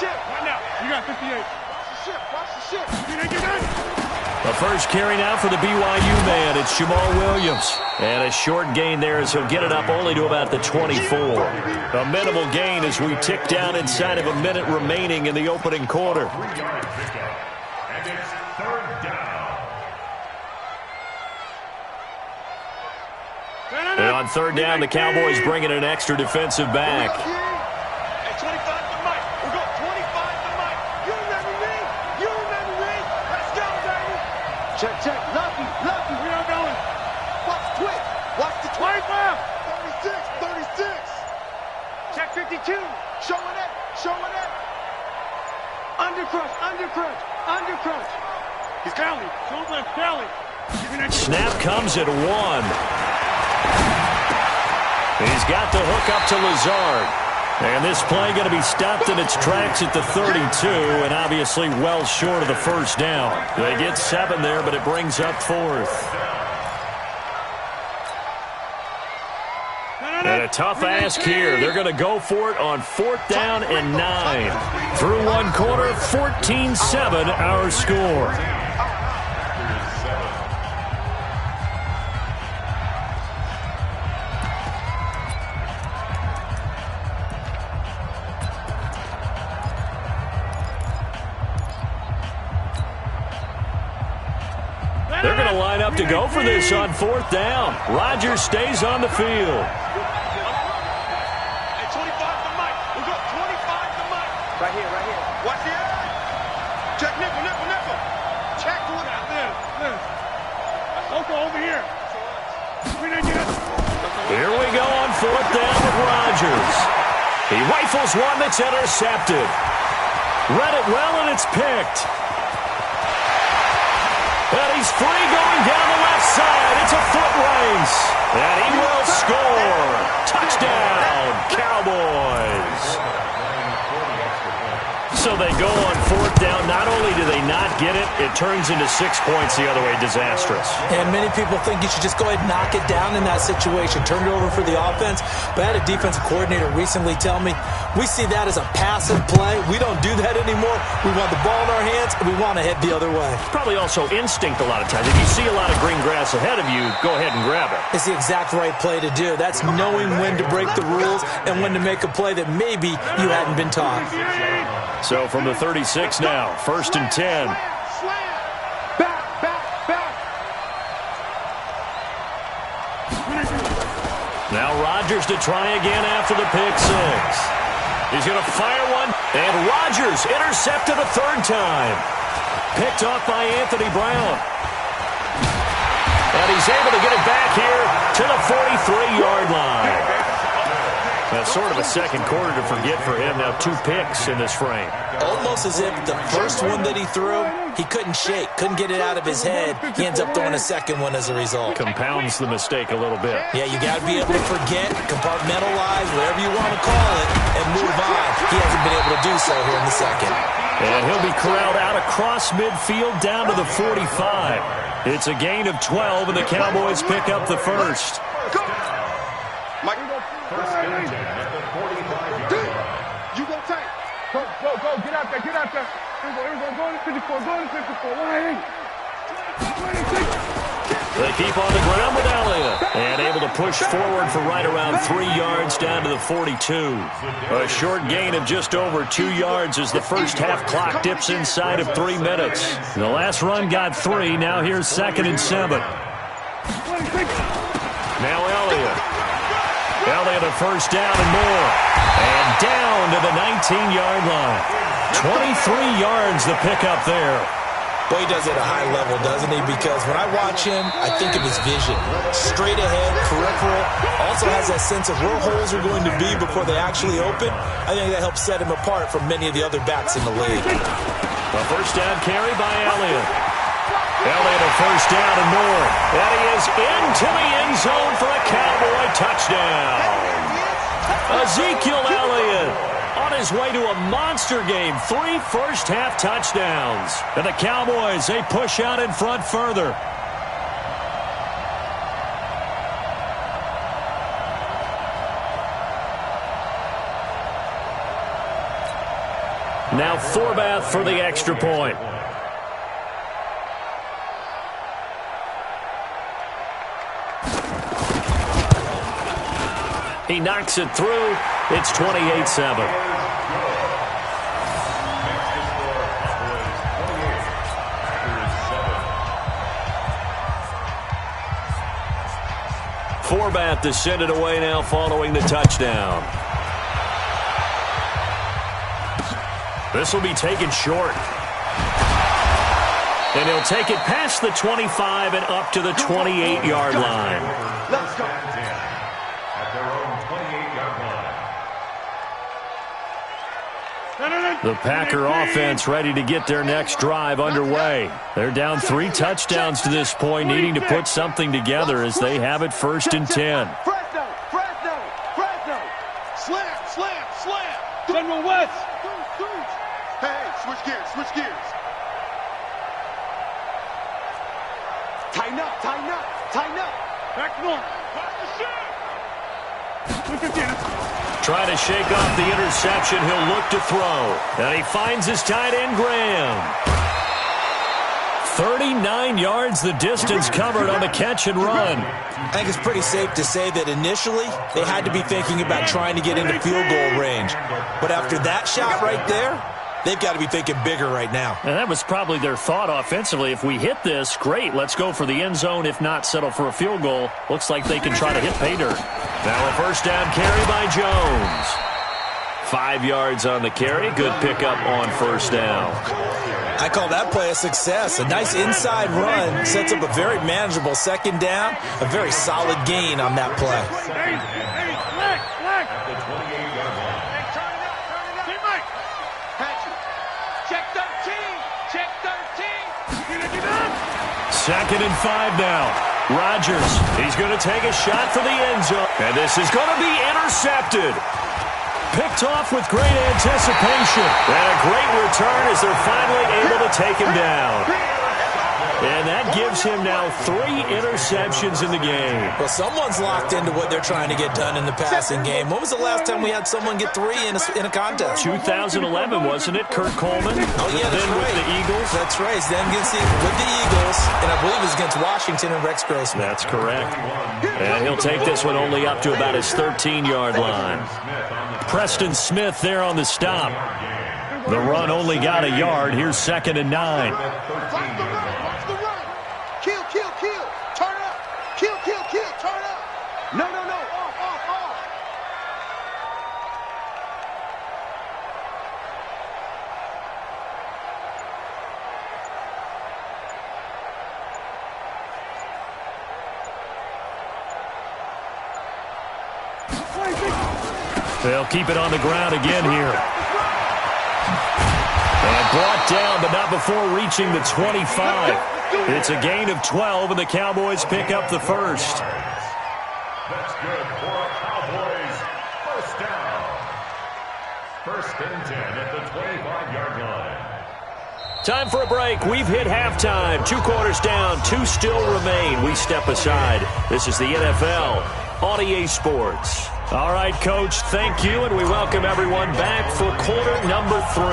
ship. Right now. You got 58. Watch the ship. Watch the ship. The first carry now for the BYU man. It's Jamal Williams. And a short gain there as he'll get it up only to about the 24. A minimal gain as we tick down inside of a minute remaining in the opening quarter. And it's third down. And on third down, the Cowboys bringing an extra defensive back. Hey, 25 to Mike. We go 25 to Mike. You remember me? You remember me? Let's go, baby. Check, check. Lucky, lucky. We are going. Watch the twist. Watch the 25. 36, 36. Check 52. Showing it, showing it. Undercrush, undercrush, undercrush. He's Cali. Don't let Cali. Snap comes at 1. He's got the hook up to Lazard. And this play going to be stopped in its tracks at the 32, and obviously well short of the first down. They get 7 there, but it brings up 4th. And a tough ask here. They're going to go for it on 4th down and 9. Through one quarter, 14-7 our score. They're going to line up to go for this on 4th down. Rodgers stays on the field. Hey, 25 to Mike. We go 25 to Mike. Right here, right here. Watch the edge. Check nickel, nickel, nickel. Check to it. This. Okay, over here. Here we go on 4th down with Rodgers. He rifles one that's intercepted. Read it well, and it's picked. And he's free going down the left side. It's a foot race. And he will score. Touchdown, Cowboys. So they go on 4th down. Not only do they not get it, it turns into 6 points the other way. Disastrous. And many people think you should just go ahead and knock it down in that situation. Turn it over for the offense. But I had a defensive coordinator recently tell me, we see that as a passive play. We don't do that anymore. We want the ball in our hands, and we want to head the other way. Probably also instinct a lot of times. If you see a lot of green grass ahead of you, go ahead and grab it. It's the exact right play to do. That's knowing when to break the rules and when to make a play that maybe you hadn't been taught. So from the 36 now, 1st and 10. Now Rodgers to try again after the pick 6. He's going to fire one, and Rodgers intercepted a 3rd time. Picked off by Anthony Brown. And he's able to get it back here to the 43-yard line. That's sort of a second quarter to forget for him. Now 2 picks in this frame. Almost as if the first one that he threw, he couldn't shake, couldn't get it out of his head. He ends up throwing a second one as a result. Compounds the mistake a little bit. Yeah, you got to be able to forget, compartmentalize, whatever you want to call it, and move on. He hasn't been able to do so here in the second. And he'll be corralled out across midfield down to the 45. It's a gain of 12, and the Cowboys pick up the first. Mike, first and 10 at the 45-yard line. You go tight. Go. Get out there. Here we go. Go to 54. Go to 54. 180. They keep on the ground with Elliott. And able to push forward for right around 3 yards down to the 42. A short gain of just over 2 yards as the first half clock dips inside of 3 minutes. The last run got 3. Now here's 2nd and 7. Now Elliott. Elliott a first down and more. And down to the 19-yard line. 23 yards the pickup there. Boy, he does it at a high level, doesn't he? Because when I watch him, I think of his vision. Straight ahead, peripheral. Also has that sense of where holes are going to be before they actually open. I think that helps set him apart from many of the other backs in the league. A first down carry by Elliott. Elliott a first down and more. And he is into the end zone for a Cowboy touchdown. Ezekiel Elliott on his way to a monster game. 3 first-half touchdowns. And the Cowboys, they push out in front further. Now Forbath for the extra point. He knocks it through. It's 28-7. Forbath to send it away now following the touchdown. This will be taken short. And he'll take it past the 25 and up to the 28-yard line. Let's go. At their own 28-yard line. The Packer offense ready to get their next drive underway. They're down 3 touchdowns to this point, needing to put something together as they have it 1st and 10. Fresno. Slam. General West. Hey, switch gears. Tighten up. Back north. Trying to shake off the interception. He'll look to throw. And he finds his tight end, Graham. 39 yards the distance covered on the catch and run. I think it's pretty safe to say that initially they had to be thinking about trying to get into field goal range. But after that shot right there, they've got to be thinking bigger right now. And that was probably their thought offensively. If we hit this, great. Let's go for the end zone. If not, settle for a field goal. Looks like they can try to hit pay dirt. Now a 1st down carry by Jones. 5 yards on the carry. Good pickup on 1st down. I call that play a success. A nice inside run sets up a very manageable 2nd down. A very solid gain on that play. Second and 5 now. Rodgers, he's going to take a shot for the end zone. And this is going to be intercepted. Picked off with great anticipation. And a great return as they're finally able to take him down. And that gives him now 3 interceptions in the game. Well, someone's locked into what they're trying to get done in the passing game. When was the last time we had someone get 3 in a contest? 2011, wasn't it? Kurt Coleman? Oh, yeah, that's then right. With the Eagles? That's right. Then with the Eagles, and I believe it was against Washington and Rex Grossman. That's correct. And he'll take this one only up to about his 13-yard line. Preston Smith there on the stop. The run only got a yard. Here's 2nd and 9. Kill. Turn up. Kill. Turn up. No. Off. They'll keep it on the ground again here. And brought down, but not before reaching the 25. It's a gain of 12, and the Cowboys pick up the 1st. That's good for Cowboys. 1st down. 1st and 10 at the 25-yard line. Time for a break. We've hit halftime. 2 quarters down, 2 still remain. We step aside. This is the NFL on EA Sports. All right, Coach, thank you, and we welcome everyone back for quarter number 3.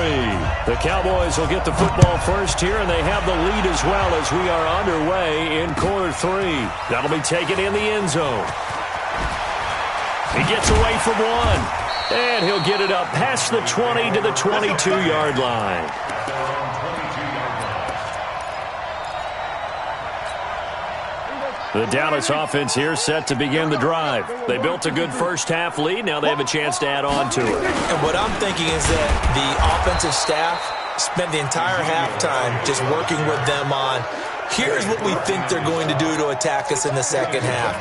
The Cowboys will get the football first here, and they have the lead as well as we are underway in quarter 3. That'll be taken in the end zone. He gets away from 1, and he'll get it up past the 20 to the 22-yard line. The Dallas offense here set to begin the drive. They built a good 1st half lead. Now they have a chance to add on to it. And what I'm thinking is that the offensive staff spent the entire halftime just working with them on, here's what we think they're going to do to attack us in the 2nd half.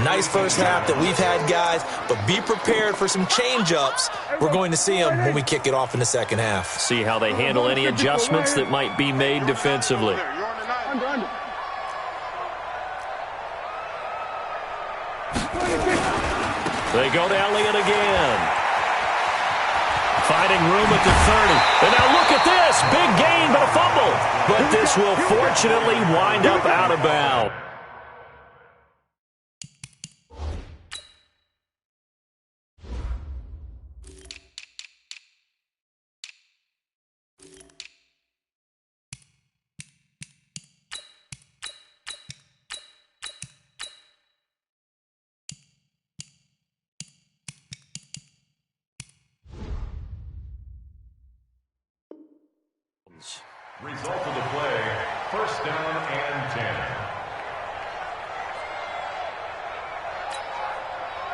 Nice 1st half that we've had, guys, but be prepared for some change-ups. We're going to see them when we kick it off in the 2nd half. See how they handle any adjustments that might be made defensively. Under. They go to Elliott again. Finding room at the 30. And now look at this. Big gain, but a fumble. But this will fortunately wind up out of bounds. Falcons. Result of the play, first down and 10.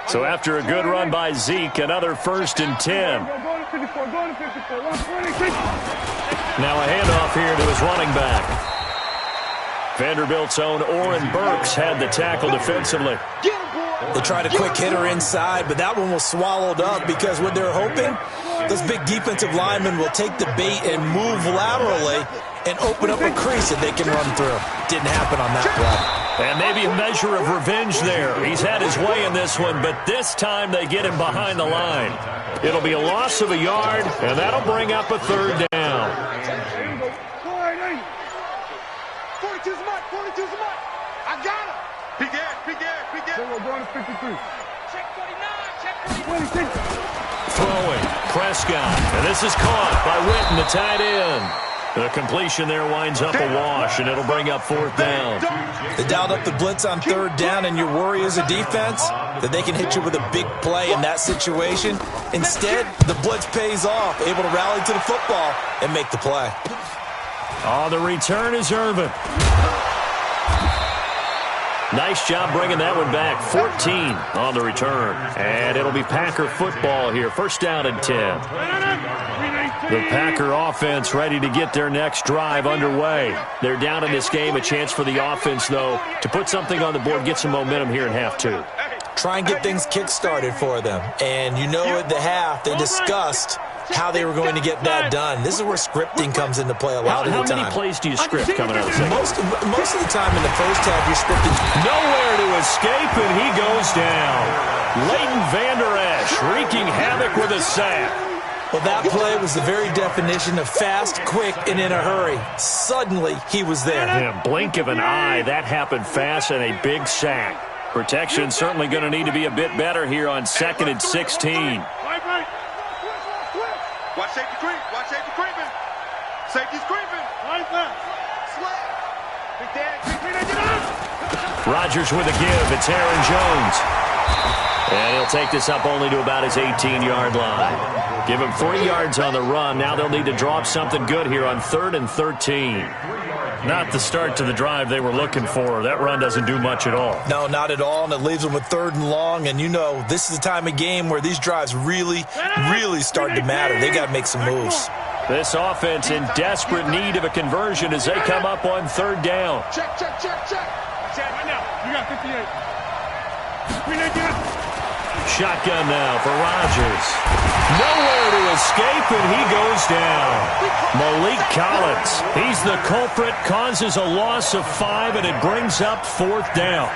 So after a good run by Zeke, another 1st and 10. Now a handoff here to his running back. Vanderbilt's own Oren Burks had the tackle defensively. They tried a quick hitter inside, but that one was swallowed up because what they're hoping, those big defensive linemen will take the bait and move laterally and open up a crease that they can run through. Didn't happen on that play. And maybe a measure of revenge there. He's had his way in this one, but this time they get him behind the line. It'll be a loss of a yard, and that'll bring up a 3rd down. 42's mine, 42's mine. I got him. Big air. We're going to 53. Check 49, check 46. Throwing, Prescott, and this is caught by Witten, the tight end. The completion there winds up a wash, and it'll bring up 4th down. They dialed up the blitz on 3rd down, and your worry as a defense that they can hit you with a big play in that situation. Instead, the blitz pays off, able to rally to the football and make the play. On the return is Irvin. Nice job bringing that one back. 14 on the return. And it'll be Packer football here. 1st down and 10. The Packer offense ready to get their next drive underway. They're down in this game. A chance for the offense, though, to put something on the board, get some momentum here in half 2. Try and get things kick-started for them. And you know at the half they discussed how they were going to get that done. This is where scripting comes into play a lot of the time. How many plays do you script coming out of the second? Most of the time in the first half, you're scripting. Nowhere to escape, and he goes down. Leighton Vander Esch wreaking havoc with a sack. Well, that play was the very definition of fast, quick, and in a hurry. Suddenly, he was there. In a blink of an eye, that happened fast, and a big sack. Protection certainly going to need to be a bit better here on 2nd and 16. Watch safety creep. Watch safety creeping. Safety's creeping. Rodgers with a give. It's Aaron Jones. And he'll take this up only to about his 18-yard line. Give him 3 yards on the run. Now they'll need to draw up something good here on 3rd and 13. Not the start to the drive they were looking for. That run doesn't do much at all. No, not at all, and it leaves them with 3rd and long. And you know, this is the time of game where these drives really start to matter. They got to make some moves. This offense in desperate need of a conversion as they come up on 3rd down. Check. Right now, you got 58. Shotgun now for Rodgers. Nowhere to escape, and he goes down. Malik Collins, he's the culprit, causes a loss of 5, and it brings up 4th down.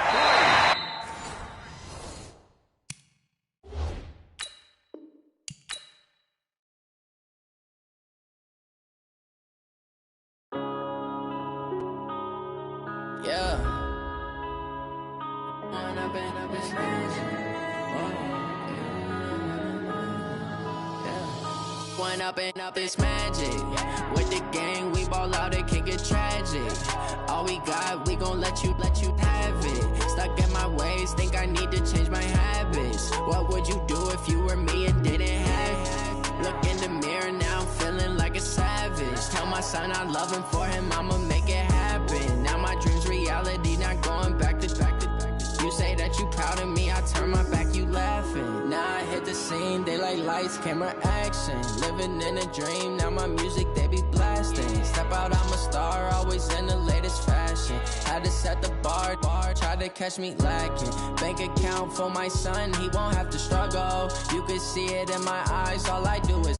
Up this magic with the gang, we ball out, it can get tragic. All we got, we gon' let you have it. Stuck in my ways, think I need to change my habits. What would you do if you were me and didn't have it? Look in the mirror, now I'm feeling like a savage. Tell my son I love him, for him I'ma make it happen. Now my dreams reality, not going back to. You say that you proud of me, I turn my back, you laughing. Now I hit the scene, they like lights, camera, action. Living in a dream, now my music, they be blasting. Step out, I'm a star, always in the latest fashion. Had to set the bar, try to catch me lacking. Bank account for my son, he won't have to struggle. You can see it in my eyes, all I do is